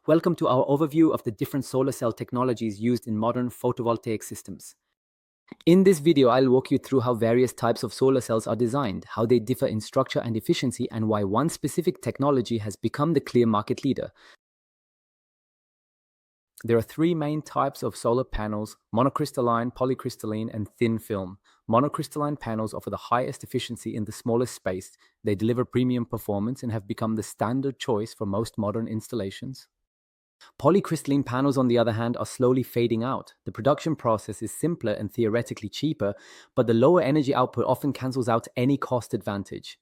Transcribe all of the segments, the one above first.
Welcome to our overview of the different solar cell technologies used in modern photovoltaic systems. In this video, I'll walk you through how various types of solar cells are designed, how they differ in structure and efficiency, and why one specific technology has become the clear market leader. There are three main types of solar panels: monocrystalline, polycrystalline, and thin film. Monocrystalline panels offer the highest efficiency in the smallest space. They deliver premium performance and have become the standard choice for most modern installations. Polycrystalline panels, on the other hand, are slowly fading out. The production process is simpler and theoretically cheaper, but the lower energy output often cancels out any cost advantage.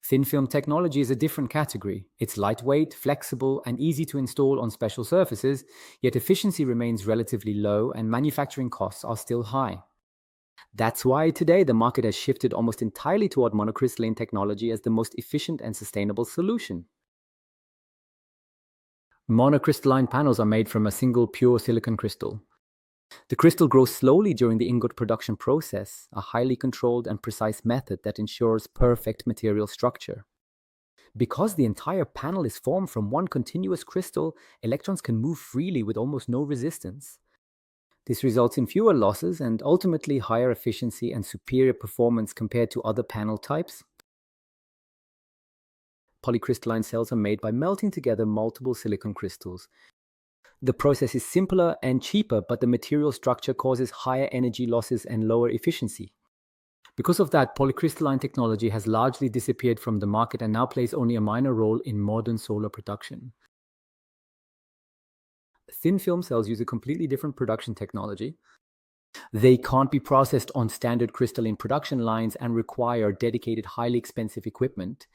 Thin film technology is a different category. It's lightweight, flexible, and easy to install on special surfaces, yet efficiency remains relatively low and manufacturing costs are still high. That's why today the market has shifted almost entirely toward monocrystalline technology as the most efficient and sustainable solution. Monocrystalline panels are made from a single pure silicon crystal. The crystal grows slowly during the ingot production process, a highly controlled and precise method that ensures perfect material structure. Because the entire panel is formed from one continuous crystal, electrons can move freely with almost no resistance. This results in fewer losses and ultimately higher efficiency and superior performance compared to other panel types. Polycrystalline cells are made by melting together multiple silicon crystals. The process is simpler and cheaper, but the material structure causes higher energy losses and lower efficiency. Because of that, polycrystalline technology has largely disappeared from the market and now plays only a minor role in modern solar production. Thin film cells use a completely different production technology. They can't be processed on standard crystalline production lines and require dedicated, highly expensive equipment.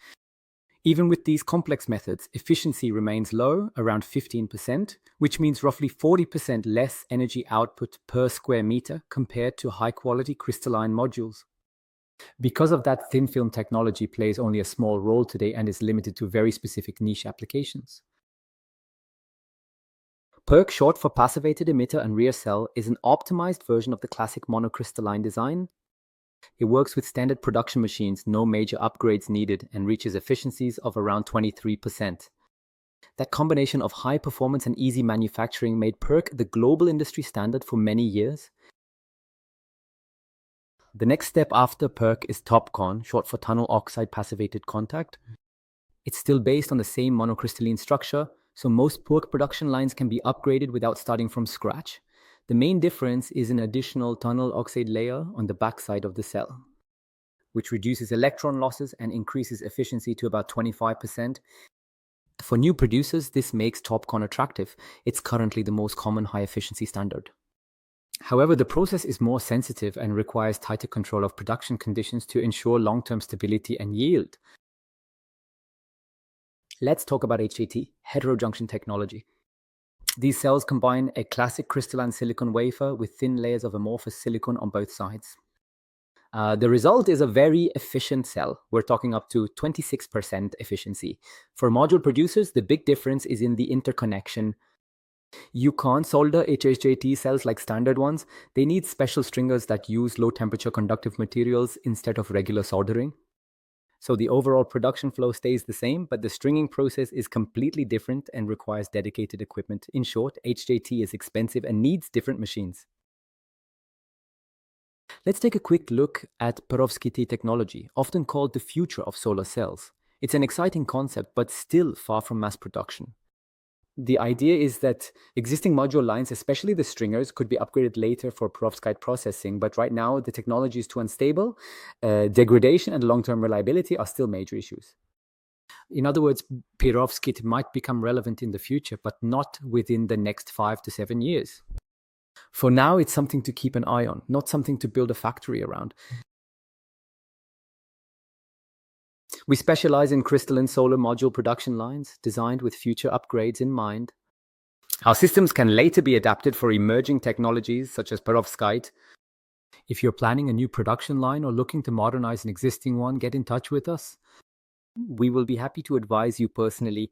Even with these complex methods, efficiency remains low, around 15%, which means roughly 40% less energy output per square meter compared to high-quality crystalline modules. Because of that, thin film technology plays only a small role today and is limited to very specific niche applications. Perc, short for passivated emitter and rear cell, is an optimized version of the classic monocrystalline design. It works with standard production machines, no major upgrades needed, and reaches efficiencies of around 23%. That combination of high performance and easy manufacturing made Perc the global industry standard for many years. The next step after Perc is Topcn, short for tunnel oxide passivated contact. It's still based on the same monocrystalline structure, so most Perc production lines can be upgraded without starting from scratch. The main difference is an additional tunnel oxide layer on the backside of the cell, which reduces electron losses and increases efficiency to about 25%. For new producers, this makes Topcn attractive. It's currently the most common high-efficiency standard. However, the process is more sensitive and requires tighter control of production conditions to ensure long-term stability and yield. Let's talk about HJT, heterojunction technology. These cells combine a classic crystalline silicon wafer with thin layers of amorphous silicon on both sides. The result is a very efficient cell. We're talking up to 26% efficiency. For module producers, the big difference is in the interconnection. You can't solder HJT cells like standard ones. They need special stringers that use low temperature conductive materials instead of regular soldering. So the overall production flow stays the same, but the stringing process is completely different and requires dedicated equipment. In short, HJT is expensive and needs different machines. Let's take a quick look at perovskite technology, often called the future of solar cells. It's an exciting concept, but still far from mass production. The idea is that existing module lines, especially the stringers, could be upgraded later for perovskite processing, but right now the technology is too unstable. Degradation and long-term reliability are still major issues. In other words, perovskite might become relevant in the future, but not within the next 5 to 7 years. For now, it's something to keep an eye on, not something to build a factory around. We specialize in crystalline solar module production lines designed with future upgrades in mind. Our systems can later be adapted for emerging technologies such as perovskite. If you're planning a new production line or looking to modernize an existing one, get in touch with us. We will be happy to advise you personally